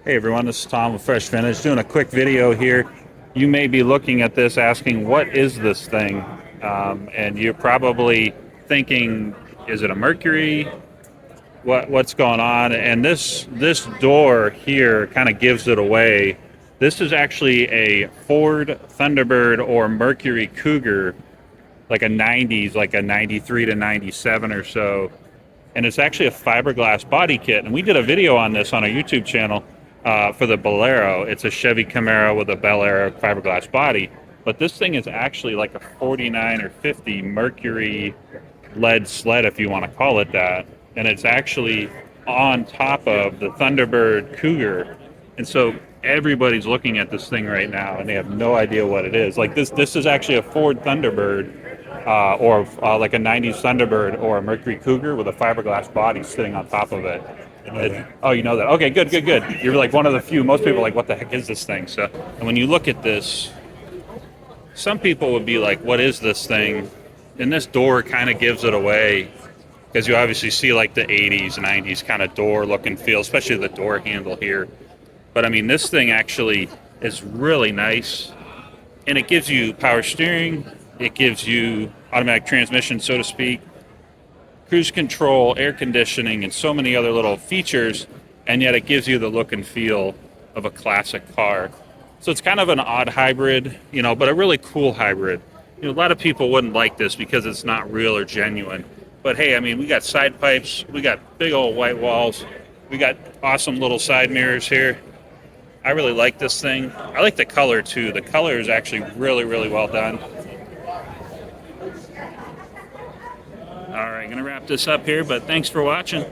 Hey everyone, this is Tom with Fresh Vintage doing a quick video here. You may be looking at this asking, what is this thing? And you're probably thinking, is it a Mercury? What's going on? And this door here kind of gives it away. This is actually a Ford Thunderbird or Mercury Cougar, like a 90s, like a 93 to 97 or so. And it's actually a fiberglass body kit. And we did a video on this on our YouTube channel. For the Bolero. It's a Chevy Camaro with a Bel Air fiberglass body, but this thing is actually like a 49 or 50 Mercury lead sled, if you want to call it that, and it's actually on top of the Thunderbird Cougar. And so everybody's looking at this thing right now and they have no idea what it is. Like this is actually a Ford Thunderbird, or like a 90s Thunderbird or a Mercury Cougar with a fiberglass body sitting on top of it. Oh, you know that. Okay, good. You're like one of the few. Most people are like, what the heck is this thing? So, and when you look at this, some people would be like, what is this thing? And this door kind of gives it away, because you obviously see like the 80s, 90s kind of door look and feel, especially the door handle here. But I mean, this thing actually is really nice, and it gives you power steering. It gives you automatic transmission, so to speak, cruise control, air conditioning, and so many other little features, and yet it gives you the look and feel of a classic car. So it's kind of an odd hybrid, but a really cool hybrid. A lot of people wouldn't like this because it's not real or genuine. But hey, I mean, we got side pipes, we got big old white walls, we got awesome little side mirrors here. I really like this thing. I like the color too. The color is actually really, really well done. All right, gonna wrap this up here, but thanks for watching.